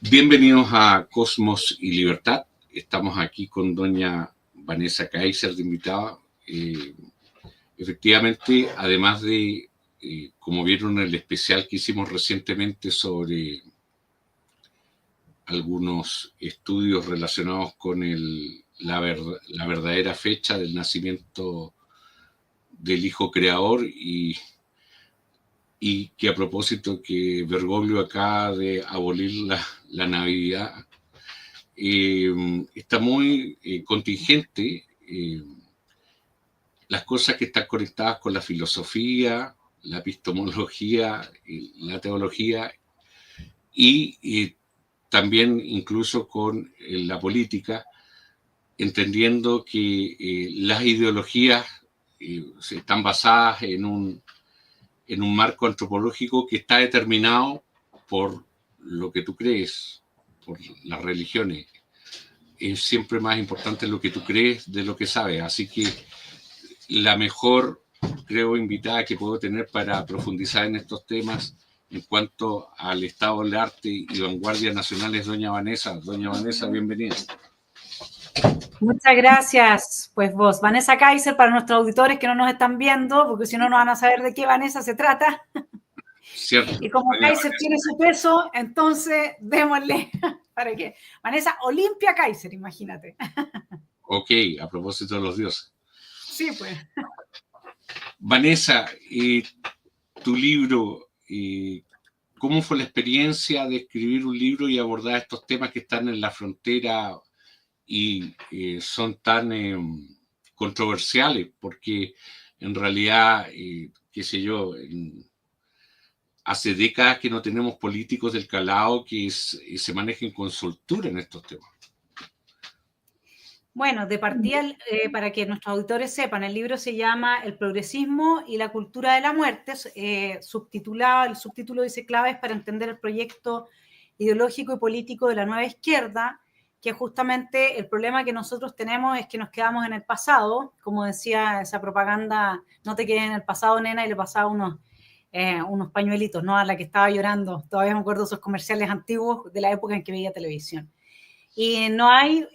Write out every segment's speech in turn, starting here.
Bienvenidos a Cosmos y Libertad. Estamos aquí con doña Vanessa Kaiser de invitada. Efectivamente, además de, como vieron en el especial que hicimos recientemente sobre algunos estudios relacionados con la verdadera fecha del nacimiento del hijo creador y que a propósito que Bergoglio acaba de abolir la Navidad, está muy contingente las cosas que están conectadas con la filosofía, la epistemología, la teología y también incluso con la política, entendiendo que las ideologías están basadas en un marco antropológico que está determinado por lo que tú crees, por las religiones. Es siempre más importante lo que tú crees de lo que sabes. Así que la mejor, creo, invitada que puedo tener para profundizar en estos temas en cuanto al estado del arte y vanguardia nacional es doña Vanessa. Doña Vanessa, bienvenida. Muchas gracias, pues vos, Vanessa Kaiser, para nuestros auditores que no nos están viendo, porque si no, no van a saber de qué Vanessa se trata. Cierto. Y como Kaiser tiene su peso, entonces démosle para que Vanessa Olimpia Kaiser, imagínate. Ok, a propósito de los dioses. Sí, pues. Vanessa, tu libro, ¿cómo fue la experiencia de escribir un libro y abordar estos temas que están en la frontera y son tan controversiales? Porque en realidad, qué sé yo, hace décadas que no tenemos políticos del calado que se manejen con soltura en estos temas. Bueno, de partida, para que nuestros auditores sepan, el libro se llama El progresismo y la cultura de la muerte, subtitulado, el subtítulo dice claves para entender el proyecto ideológico y político de la nueva izquierda, que justamente el problema que nosotros tenemos es que nos quedamos en el pasado, como decía esa propaganda, no te quedes en el pasado, nena, y le pasaba unos pañuelitos, ¿no? A la que estaba llorando. Todavía me acuerdo de esos comerciales antiguos de la época en que veía televisión. Y no hay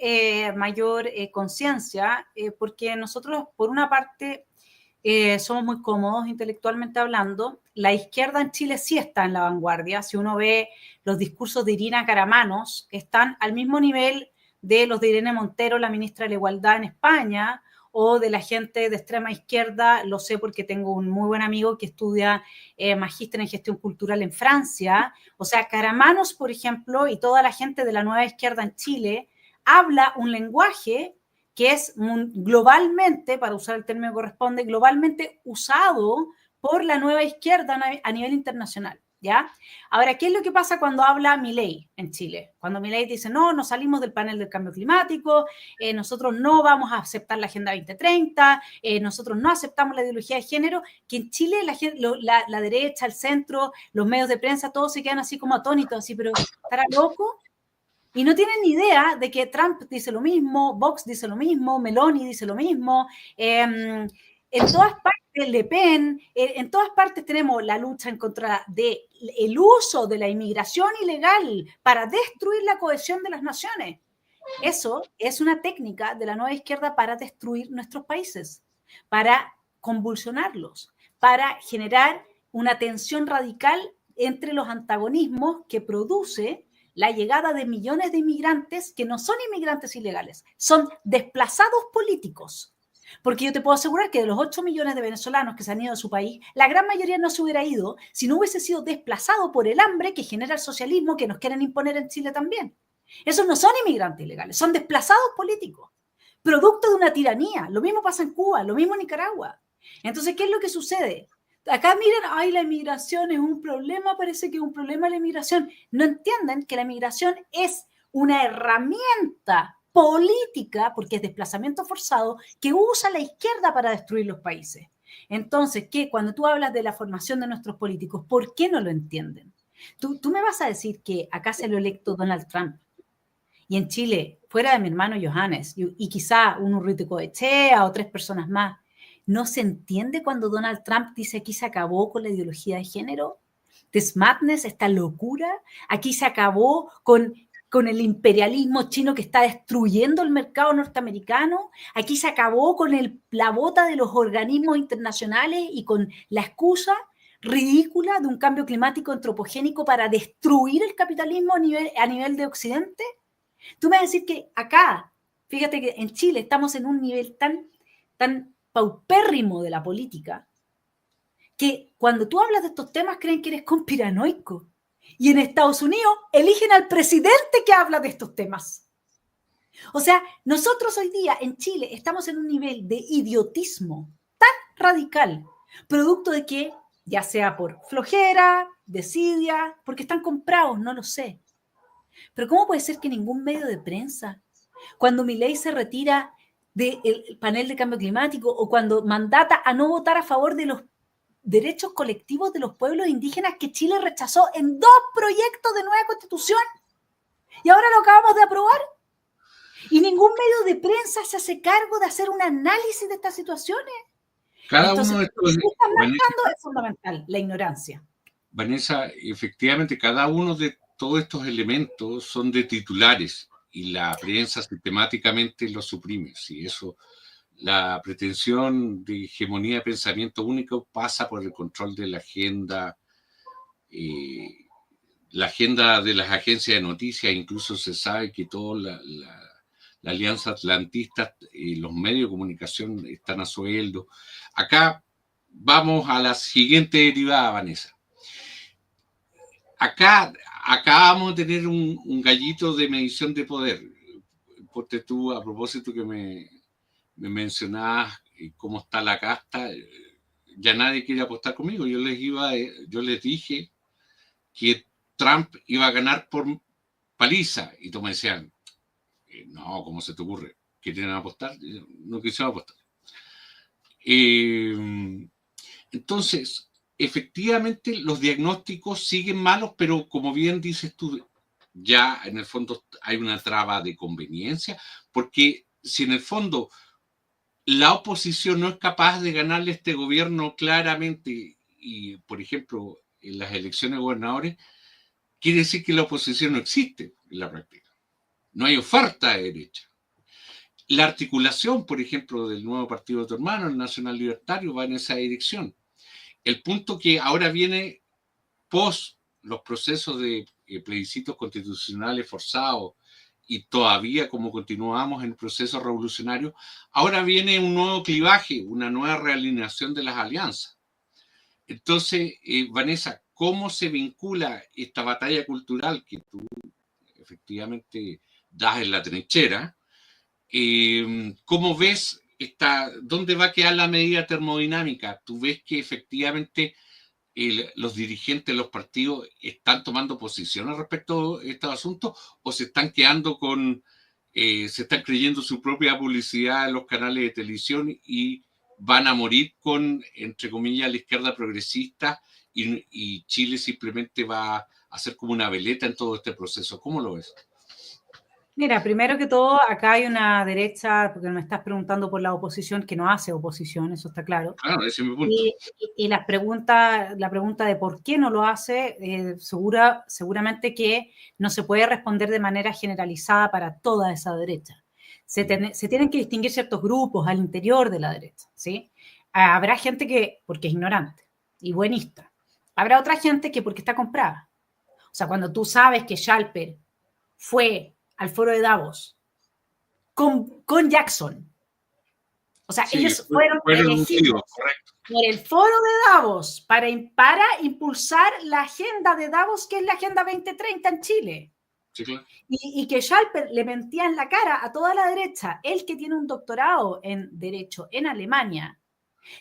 mayor conciencia porque nosotros, por una parte, somos muy cómodos intelectualmente hablando. La izquierda en Chile sí está en la vanguardia. Si uno ve los discursos de Irina Caramanos, están al mismo nivel de los de Irene Montero, la ministra de la Igualdad en España, o de la gente de extrema izquierda. Lo sé porque tengo un muy buen amigo que estudia magíster en gestión cultural en Francia. O sea, Caramanos, por ejemplo, y toda la gente de la nueva izquierda en Chile habla un lenguaje que es globalmente, para usar el término que corresponde, globalmente usado por la nueva izquierda a nivel internacional, ¿ya? Ahora, ¿qué es lo que pasa cuando habla Milei en Chile? Cuando Milei dice, no, nos salimos del panel del cambio climático, nosotros no vamos a aceptar la Agenda 2030, nosotros no aceptamos la ideología de género, que en Chile la derecha, el centro, los medios de prensa, todos se quedan así como atónitos, así, pero ¿estará loco? Y no tienen ni idea de que Trump dice lo mismo, Vox dice lo mismo, Meloni dice lo mismo. En todas partes, Le Pen, en todas partes tenemos la lucha en contra del uso de la inmigración ilegal para destruir la cohesión de las naciones. Eso es una técnica de la nueva izquierda para destruir nuestros países, para convulsionarlos, para generar una tensión radical entre los antagonismos que produce la llegada de millones de inmigrantes que no son inmigrantes ilegales, son desplazados políticos. Porque yo te puedo asegurar que de los 8 millones de venezolanos que se han ido de su país, la gran mayoría no se hubiera ido si no hubiese sido desplazado por el hambre que genera el socialismo que nos quieren imponer en Chile también. Esos no son inmigrantes ilegales, son desplazados políticos, producto de una tiranía. Lo mismo pasa en Cuba, lo mismo en Nicaragua. Entonces, ¿qué es lo que sucede? Acá miren, ay, la inmigración es un problema, parece que es un problema la inmigración. No entienden que la inmigración es una herramienta política, porque es desplazamiento forzado, que usa la izquierda para destruir los países. Entonces, ¿qué? Cuando tú hablas de la formación de nuestros políticos, ¿por qué no lo entienden? Tú me vas a decir que acá se lo electo Donald Trump y en Chile, fuera de mi hermano Johannes y quizá un Urrutico Coechea o 3 personas más, ¿no se entiende cuando Donald Trump dice aquí se acabó con la ideología de género? this madness, esta locura. Aquí se acabó con el imperialismo chino que está destruyendo el mercado norteamericano. Aquí se acabó con la bota de los organismos internacionales y con la excusa ridícula de un cambio climático antropogénico para destruir el capitalismo a nivel de Occidente. Tú me vas a decir que acá, fíjate que en Chile estamos en un nivel tan paupérrimo de la política que cuando tú hablas de estos temas creen que eres conspiranoico. Y en Estados Unidos eligen al presidente que habla de estos temas. O sea, nosotros hoy día en Chile estamos en un nivel de idiotismo tan radical, producto de que, ya sea por flojera, desidia, porque están comprados, no lo sé. Pero ¿cómo puede ser que ningún medio de prensa, cuando Milei se retira del panel de cambio climático o cuando mandata a no votar a favor de los derechos colectivos de los pueblos indígenas que Chile rechazó en 2 proyectos de nueva constitución y ahora lo acabamos de aprobar? Y ningún medio de prensa se hace cargo de hacer un análisis de estas situaciones. Entonces, uno de estos, lo que estás marcando es fundamental, la ignorancia. Vanessa, efectivamente, cada uno de todos estos elementos son de titulares y la prensa sistemáticamente los suprime. Si eso, la pretensión de hegemonía de pensamiento único pasa por el control de la agenda de las agencias de noticias. Incluso se sabe que toda la alianza atlantista y los medios de comunicación están a sueldo. Acá vamos a la siguiente derivada, Vanessa. Acá acabamos de tener un gallito de medición de poder. Porque tú, a propósito que me mencionabas cómo está la casta, ya nadie quiere apostar conmigo. Yo les dije que Trump iba a ganar por paliza y todos me decían, no, ¿cómo se te ocurre? ¿Quieren apostar? No quisieron apostar. Entonces, efectivamente, los diagnósticos siguen malos, pero como bien dices tú, ya en el fondo hay una traba de conveniencia, porque si en el fondo la oposición no es capaz de ganarle a este gobierno claramente, y por ejemplo, en las elecciones de gobernadores, quiere decir que la oposición no existe en la práctica. No hay oferta de derecha. La articulación, por ejemplo, del nuevo partido de tu hermano, el Nacional Libertario, va en esa dirección. El punto que ahora viene post los procesos de plebiscitos constitucionales forzados y todavía como continuamos en el proceso revolucionario, ahora viene un nuevo clivaje, una nueva realineación de las alianzas. Entonces, Vanessa, ¿cómo se vincula esta batalla cultural que tú efectivamente das en la trinchera? ¿Cómo ves dónde va a quedar la medida termodinámica? ¿Tú ves que efectivamente los dirigentes de los partidos están tomando posiciones respecto a estos asuntos o se están quedando se están creyendo su propia publicidad en los canales de televisión y van a morir con, entre comillas, la izquierda progresista y Chile simplemente va a ser como una veleta en todo este proceso? ¿Cómo lo ves? Mira, primero que todo, acá hay una derecha, porque me estás preguntando por la oposición, que no hace oposición, eso está claro. Claro, ese es mi punto. Y la pregunta de por qué no lo hace, seguramente que no se puede responder de manera generalizada para toda esa derecha. Se tienen que distinguir ciertos grupos al interior de la derecha, ¿sí? Habrá gente que, porque es ignorante y buenista. Habrá otra gente que porque está comprada. O sea, cuando tú sabes que Schalper fue al foro de Davos con Jackson. O sea, sí, ellos fueron elegidos por el foro de Davos para impulsar la agenda de Davos, que es la Agenda 2030 en Chile. Sí, claro. Y que Schalper le mentía en la cara a toda la derecha, él que tiene un doctorado en Derecho en Alemania,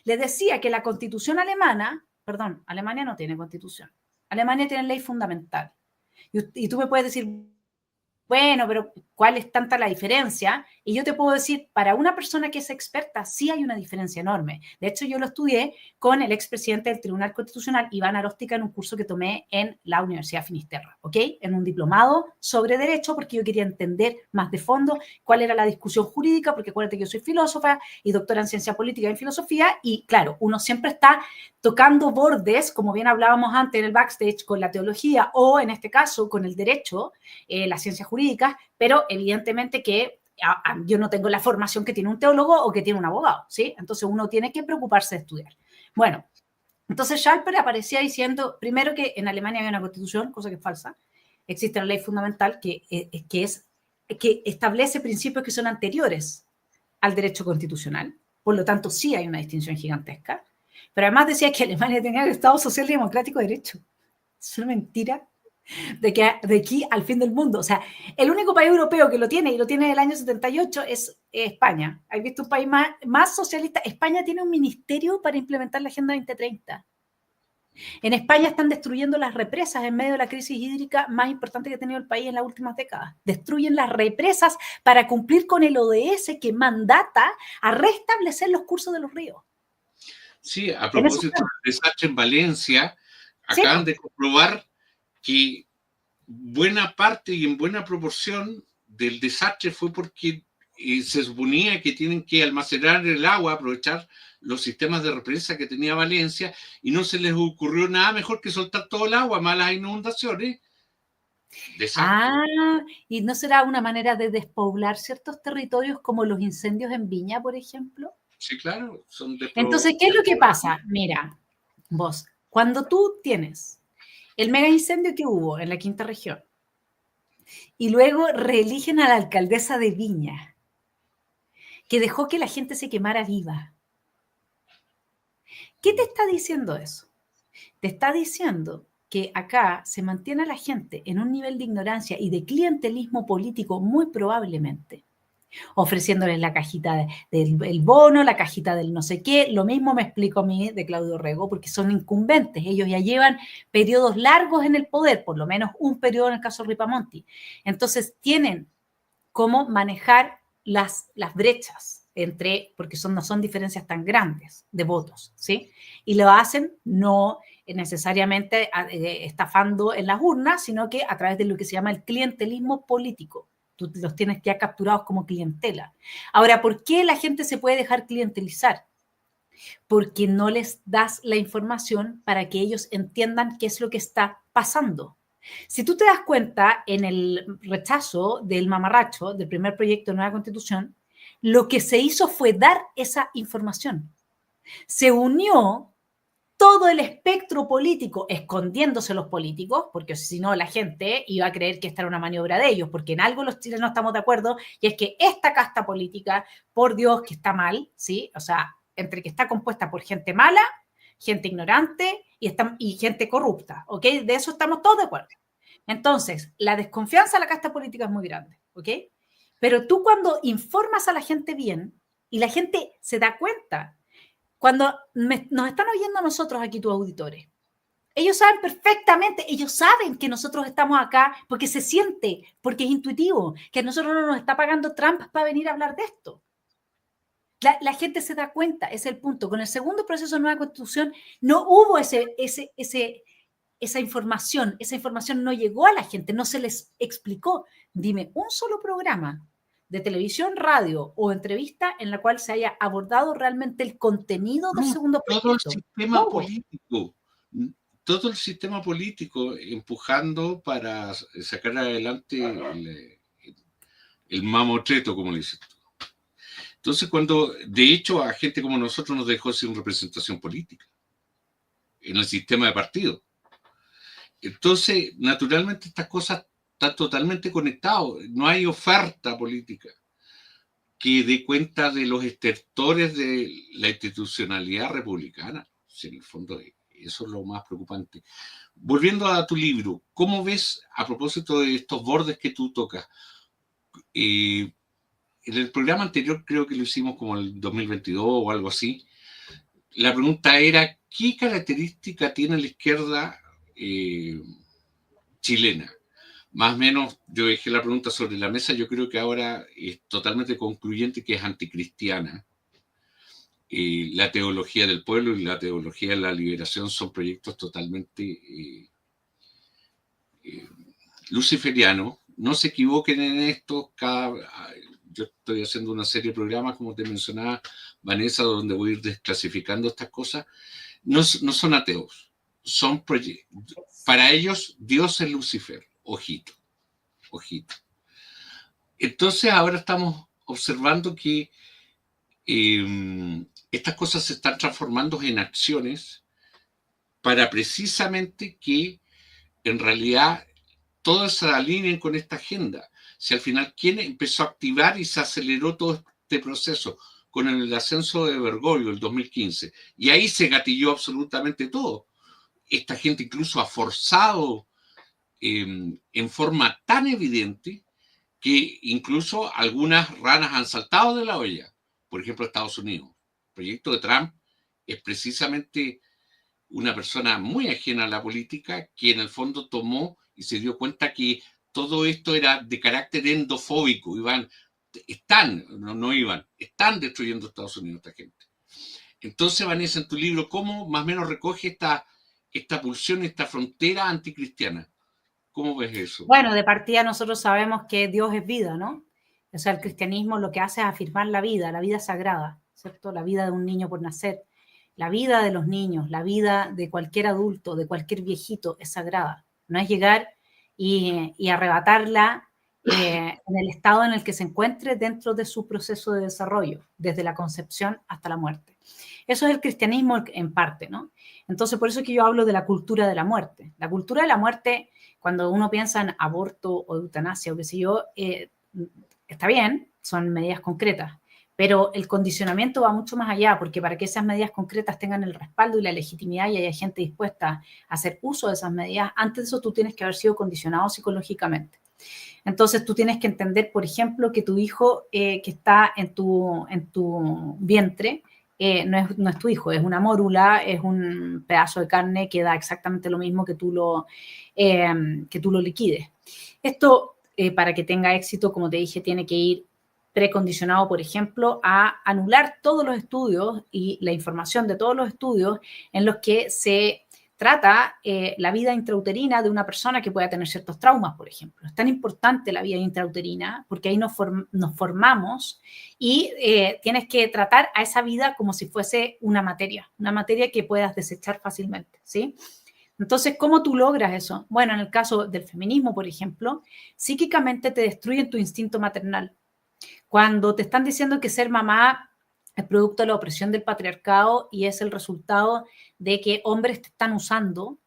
le decía que la Constitución alemana, perdón, Alemania no tiene Constitución, Alemania tiene ley fundamental. Y tú me puedes decir, Bueno, pero ¿cuál es tanta la diferencia? Y yo te puedo decir, para una persona que es experta, sí hay una diferencia enorme. De hecho, yo lo estudié con el expresidente del Tribunal Constitucional, Iván Aróstica, en un curso que tomé en la Universidad Finisterra, ¿ok? En un diplomado sobre derecho, porque yo quería entender más de fondo cuál era la discusión jurídica, porque acuérdate que yo soy filósofa y doctora en ciencia política y en filosofía, y claro, uno siempre está tocando bordes, como bien hablábamos antes en el backstage, con la teología o, en este caso, con el derecho, las ciencias jurídicas, pero evidentemente que yo no tengo la formación que tiene un teólogo o que tiene un abogado, ¿sí? Entonces uno tiene que preocuparse de estudiar. Bueno, entonces Schalper aparecía diciendo, primero, que en Alemania había una constitución, cosa que es falsa. Existe la ley fundamental que establece principios que son anteriores al derecho constitucional. Por lo tanto, sí hay una distinción gigantesca. Pero además decía que Alemania tenía el Estado social y democrático de derecho. Es una mentira de que de aquí al fin del mundo. O sea, el único país europeo que lo tiene, y lo tiene en el año 78, es España. ¿Has visto un país más socialista? España tiene un ministerio para implementar la Agenda 2030. En España están destruyendo las represas en medio de la crisis hídrica más importante que ha tenido el país en las últimas décadas. Destruyen las represas para cumplir con el ODS que mandata a restablecer los cursos de los ríos. Sí, a propósito del desastre en Valencia, acaban de comprobar que buena parte y en buena proporción del desastre fue porque se suponía que tienen que almacenar el agua, aprovechar los sistemas de represa que tenía Valencia, y no se les ocurrió nada mejor que soltar todo el agua, malas inundaciones. Desastre. ¿Y no será una manera de despoblar ciertos territorios como los incendios en Viña, por ejemplo? Sí, claro. Entonces, ¿qué es lo que pasa? Mira, vos, cuando tú tienes el mega incendio que hubo en la quinta región y luego reeligen a la alcaldesa de Viña, que dejó que la gente se quemara viva, ¿qué te está diciendo eso? Te está diciendo que acá se mantiene a la gente en un nivel de ignorancia y de clientelismo político muy probablemente, ofreciéndoles la cajita del bono, la cajita del no sé qué. Lo mismo me explico a mí de Claudio Rego, porque son incumbentes. Ellos ya llevan periodos largos en el poder, por lo menos un periodo en el caso de Ripamonti. Entonces tienen cómo manejar las brechas porque no son diferencias tan grandes de votos, ¿sí? Y lo hacen no necesariamente estafando en las urnas, sino que a través de lo que se llama el clientelismo político. Tú los tienes ya capturados como clientela. Ahora, ¿por qué la gente se puede dejar clientelizar? Porque no les das la información para que ellos entiendan qué es lo que está pasando. Si tú te das cuenta, en el rechazo del mamarracho, del primer proyecto de nueva constitución, lo que se hizo fue dar esa información. Se unió todo el espectro político, escondiéndose los políticos, porque si no la gente iba a creer que esta era una maniobra de ellos, porque en algo los chilenos estamos de acuerdo, y es que esta casta política, por Dios, que está mal, ¿sí? O sea, entre que está compuesta por gente mala, gente ignorante y gente corrupta, ¿ok? De eso estamos todos de acuerdo. Entonces, la desconfianza a la casta política es muy grande, ¿ok? Pero tú cuando informas a la gente bien y la gente se da cuenta, cuando nos están oyendo a nosotros aquí tus auditores, ellos saben perfectamente, ellos saben que nosotros estamos acá porque se siente, porque es intuitivo, que a nosotros no nos está pagando Trump para venir a hablar de esto. La gente se da cuenta, ese es el punto. Con el segundo proceso de nueva constitución no hubo esa información no llegó a la gente, no se les explicó. Dime un solo programa de televisión, radio o entrevista en la cual se haya abordado realmente el contenido del segundo proyecto. Todo el sistema político, todo el sistema político empujando para sacar adelante el mamotreto, como le dices tú. Entonces, de hecho, a gente como nosotros nos dejó sin representación política en el sistema de partidos. Entonces, naturalmente, estas cosas están totalmente conectadas. No hay oferta política que dé cuenta de los estertores de la institucionalidad republicana. En el fondo, eso es lo más preocupante. Volviendo a tu libro, ¿cómo ves, a propósito de estos bordes que tú tocas? En el programa anterior, creo que lo hicimos como el 2022 o algo así, la pregunta era, ¿qué característica tiene la izquierda chilena? más o menos yo dejé la pregunta sobre la mesa. Yo creo que ahora es totalmente concluyente que es anticristiana. La teología del pueblo y la teología de la liberación son proyectos totalmente luciferianos. No se equivoquen en esto. Yo estoy haciendo una serie de programas, como te mencionaba, Vanessa, donde voy a ir desclasificando estas cosas. No son ateos. Para ellos, Dios es Lucifer. Ojito, ojito. Entonces ahora estamos observando que estas cosas se están transformando en acciones para precisamente que en realidad todos se alineen con esta agenda. Si al final, ¿quién empezó a activar y se aceleró todo este proceso? Con el ascenso de Bergoglio el 2015. Y ahí se gatilló absolutamente todo. Esta gente incluso ha forzado en forma tan evidente que incluso algunas ranas han saltado de la olla. Por ejemplo, Estados Unidos. El proyecto de Trump es precisamente una persona muy ajena a la política que en el fondo tomó y se dio cuenta que todo esto era de carácter endofóbico. Están destruyendo Estados Unidos esta gente. Entonces, Vanessa, en tu libro, ¿cómo más o menos recoge esta pulsión, esta frontera anticristiana? ¿Cómo ves eso? Bueno, de partida nosotros sabemos que Dios es vida, ¿no? O sea, el cristianismo lo que hace es afirmar la vida sagrada, ¿cierto? La vida de un niño por nacer, la vida de los niños, la vida de cualquier adulto, de cualquier viejito es sagrada. No es llegar y arrebatarla en el estado en el que se encuentre dentro de su proceso de desarrollo, desde la concepción hasta la muerte. Eso es el cristianismo en parte, ¿no? Entonces, por eso es que yo hablo de la cultura de la muerte. La cultura de la muerte, cuando uno piensa en aborto o eutanasia o qué sé yo, está bien, son medidas concretas, pero el condicionamiento va mucho más allá, porque para que esas medidas concretas tengan el respaldo y la legitimidad y haya gente dispuesta a hacer uso de esas medidas, antes de eso tú tienes que haber sido condicionado psicológicamente. Entonces tú tienes que entender, por ejemplo, que tu hijo que está en tu vientre no es tu hijo, es una mórula, es un pedazo de carne que da exactamente lo mismo que tú lo liquides. Esto, para que tenga éxito, como te dije, tiene que ir precondicionado, por ejemplo, a anular todos los estudios y la información de todos los estudios en los que se trata la vida intrauterina de una persona que pueda tener ciertos traumas, por ejemplo. Es tan importante la vida intrauterina porque ahí nos formamos y tienes que tratar a esa vida como si fuese una materia que puedas desechar fácilmente, ¿sí? Entonces, ¿cómo tú logras eso? Bueno, en el caso del feminismo, por ejemplo, psíquicamente te destruyen tu instinto maternal. Cuando te están diciendo que ser mamá es producto de la opresión del patriarcado y es el resultado de que hombres te están usando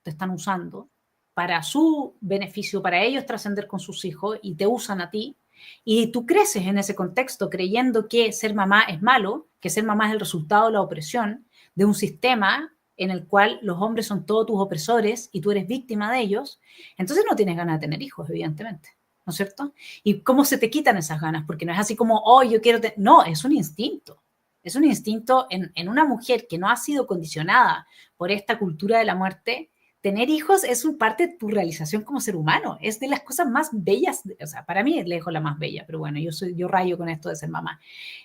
para su beneficio, para ellos trascender con sus hijos y te usan a ti, y tú creces en ese contexto creyendo que ser mamá es malo, que ser mamá es el resultado de la opresión, de un sistema en el cual los hombres son todos tus opresores y tú eres víctima de ellos, entonces no tienes ganas de tener hijos, evidentemente. ¿No es cierto? ¿Y cómo se te quitan esas ganas? Porque no es así como, oh, yo quiero... No, es un instinto. Es un instinto en una mujer que no ha sido condicionada por esta cultura de la muerte. Tener hijos es un parte de tu realización como ser humano. Es de las cosas más bellas. O sea, para mí es lejos la más bella, pero bueno, yo rayo con esto de ser mamá.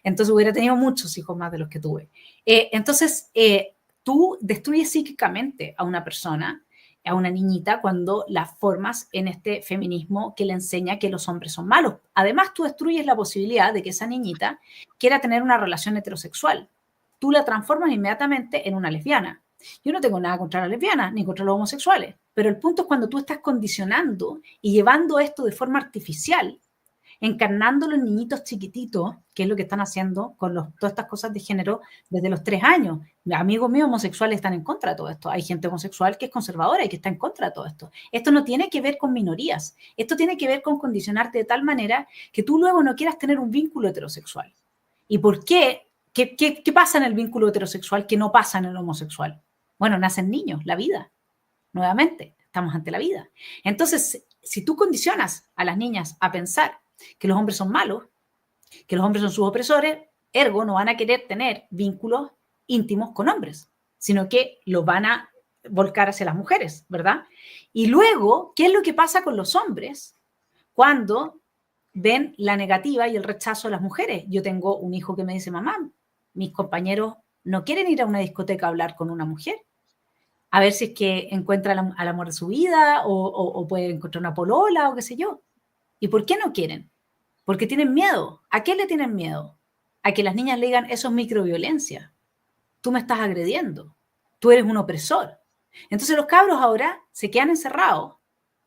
Entonces hubiera tenido muchos hijos más de los que tuve. Entonces, tú destruyes psíquicamente a una persona, a una niñita, cuando la formas en este feminismo que le enseña que los hombres son malos. Además, tú destruyes la posibilidad de que esa niñita quiera tener una relación heterosexual. Tú la transformas inmediatamente en una lesbiana. Yo no tengo nada contra las lesbianas ni contra los homosexuales, pero el punto es cuando tú estás condicionando y llevando esto de forma artificial, encarnándolo en niñitos chiquititos, que es lo que están haciendo con todas estas cosas de género desde los 3 años. Amigos míos homosexuales están en contra de todo esto. Hay gente homosexual que es conservadora y que está en contra de todo esto. Esto no tiene que ver con minorías. Esto tiene que ver con condicionarte de tal manera que tú luego no quieras tener un vínculo heterosexual. ¿Y por qué? ¿Qué pasa en el vínculo heterosexual que no pasa en el homosexual? Bueno, nacen niños, la vida. Nuevamente, estamos ante la vida. Entonces, si tú condicionas a las niñas a pensar que los hombres son malos, que los hombres son sus opresores, ergo no van a querer tener vínculos íntimos con hombres, sino que los van a volcar hacia las mujeres, ¿verdad? Y luego, ¿qué es lo que pasa con los hombres cuando ven la negativa y el rechazo de las mujeres. Yo tengo un hijo que me dice, mamá, mis compañeros no quieren ir a una discoteca a hablar con una mujer, a ver si es que encuentra al amor de su vida o puede encontrar una polola o qué sé yo. ¿Y por qué no quieren? Porque tienen miedo. ¿A qué le tienen miedo? A que las niñas le digan, eso es microviolencia. Tú me estás agrediendo. Tú eres un opresor. Entonces los cabros ahora se quedan encerrados,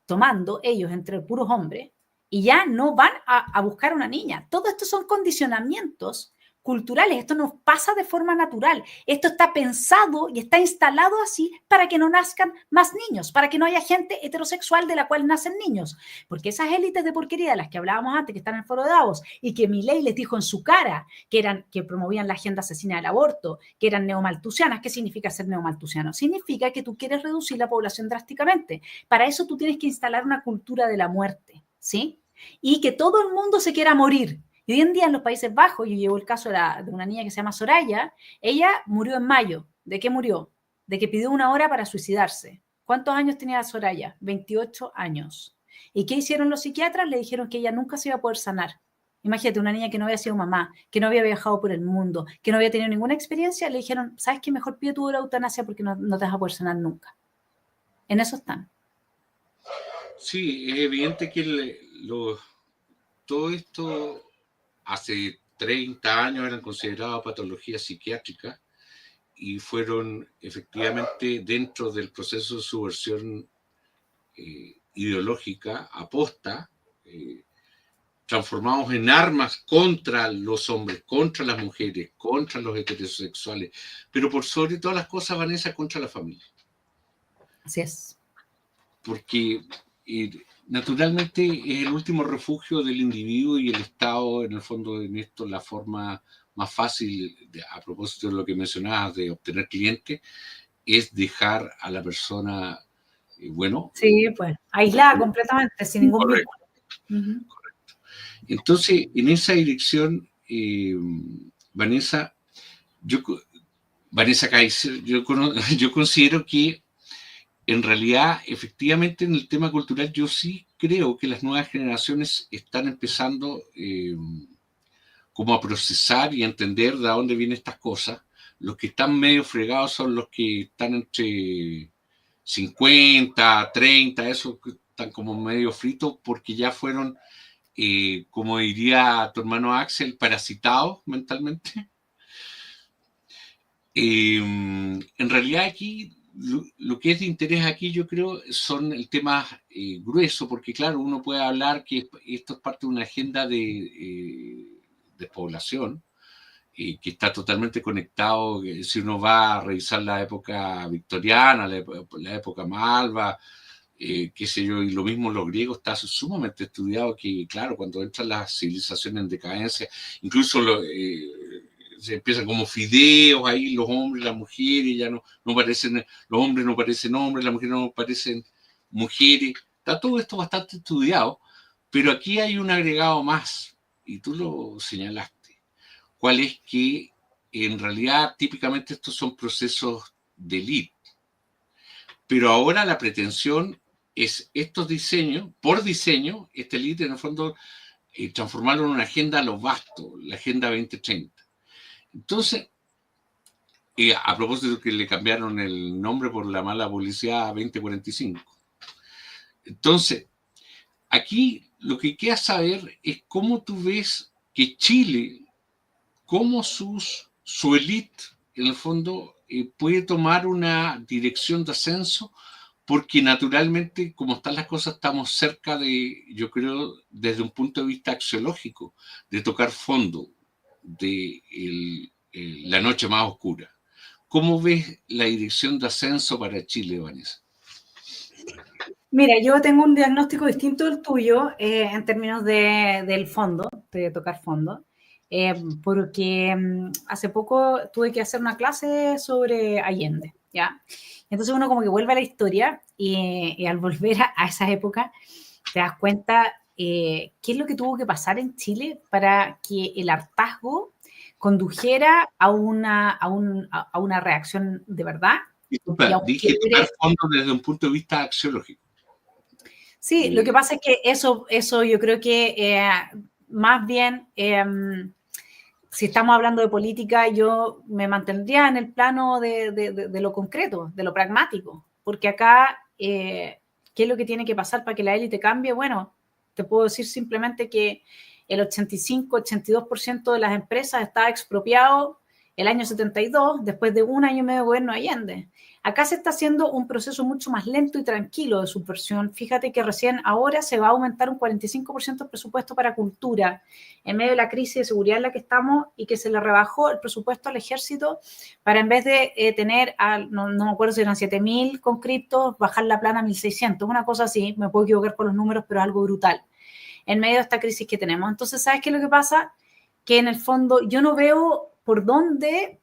tomando ellos entre puros hombres, y ya no van a buscar una niña. Todo esto son condicionamientos culturales, esto no pasa de forma natural, esto está pensado y está instalado así para que no nazcan más niños, para que no haya gente heterosexual de la cual nacen niños, porque esas élites de porquería de las que hablábamos antes, que están en el foro de Davos, y que Milei les dijo en su cara que promovían la agenda asesina del aborto, que eran neomalthusianas. ¿Qué significa ser neomalthusiano? Significa que tú quieres reducir la población drásticamente. Para eso tú tienes que instalar una cultura de la muerte, ¿sí? Y que todo el mundo se quiera morir. Y hoy en día en los Países Bajos, yo llevo el caso de una niña que se llama Soraya, ella murió en mayo. ¿De qué murió? De que pidió una hora para suicidarse. ¿Cuántos años tenía Soraya? 28 años. ¿Y qué hicieron los psiquiatras? Le dijeron que ella nunca se iba a poder sanar. Imagínate, una niña que no había sido mamá, que no había viajado por el mundo, que no había tenido ninguna experiencia, le dijeron, ¿sabes qué? Mejor pide tu eutanasia porque no te vas a poder sanar nunca. En eso están. Sí, es evidente que todo esto hace 30 años eran consideradas patologías psiquiátricas y fueron efectivamente dentro del proceso de subversión ideológica aposta, transformados en armas contra los hombres, contra las mujeres, contra los heterosexuales, pero por sobre todas las cosas, Vanessa, contra la familia. Así es. Porque naturalmente es el último refugio del individuo y el Estado, en el fondo, en esto, la forma más fácil, a propósito de lo que mencionabas, de obtener clientes, es dejar a la persona, bueno. Sí, pues, aislada completamente, sin ningún vínculo. Correcto. Entonces, en esa dirección, Vanessa, Vanessa Kaiser, yo considero que en realidad, efectivamente, en el tema cultural, yo sí creo que las nuevas generaciones están empezando como a procesar y a entender de dónde vienen estas cosas. Los que están medio fregados son los que están entre 50, 30, esos que están como medio fritos porque ya fueron, como diría tu hermano Axel, parasitados mentalmente. En realidad aquí lo que es de interés aquí, yo creo, son el tema grueso, porque claro, uno puede hablar que esto es parte de una agenda de población, que está totalmente conectado. Si uno va a revisar la época victoriana, la época malva, qué sé yo, y lo mismo los griegos, está sumamente estudiado que, claro, cuando entran las civilizaciones en decadencia, incluso se empiezan como fideos ahí, los hombres, las mujeres, ya no parecen, los hombres no parecen hombres, las mujeres no parecen mujeres. Está todo esto bastante estudiado, pero aquí hay un agregado más, y tú lo señalaste, cuál es que en realidad típicamente estos son procesos de élite, pero ahora la pretensión es estos diseños, por diseño, esta élite en el fondo transformarlo en una agenda a lo vasto, la Agenda 2030. Entonces, a propósito que le cambiaron el nombre por la mala publicidad a 2045. Entonces, aquí lo que queda saber es cómo tú ves que Chile, cómo su élite, en el fondo, puede tomar una dirección de ascenso, porque naturalmente, como están las cosas, estamos cerca de, yo creo, desde un punto de vista axiológico, de tocar fondo de la noche más oscura. ¿Cómo ves la dirección de ascenso para Chile, Vanessa? Mira, yo tengo un diagnóstico distinto del tuyo en términos del fondo, de tocar fondo, porque hace poco tuve que hacer una clase sobre Allende, ¿ya? Entonces uno como que vuelve a la historia y al volver a esa época te das cuenta qué es lo que tuvo que pasar en Chile para que el hartazgo condujera a una reacción de verdad. Disculpa, dije tocar fondo desde un punto de vista axiológico. Sí, lo que pasa es que eso yo creo que más bien, si estamos hablando de política, yo me mantendría en el plano de lo concreto, de lo pragmático, porque acá, ¿qué es lo que tiene que pasar para que la élite cambie? Bueno, te puedo decir simplemente que el 85-82% de las empresas está expropiado el año 72, después de un año y medio de gobierno de Allende. Acá se está haciendo un proceso mucho más lento y tranquilo de subversión. Fíjate que recién ahora se va a aumentar un 45% el presupuesto para cultura, en medio de la crisis de seguridad en la que estamos, y que se le rebajó el presupuesto al ejército para, en vez de tener, no me acuerdo si eran 7.000 conscriptos, bajar la plana a 1.600, una cosa así, me puedo equivocar con los números, pero es algo brutal, en medio de esta crisis que tenemos. Entonces, ¿sabes qué es lo que pasa? Que en el fondo yo no veo por dónde,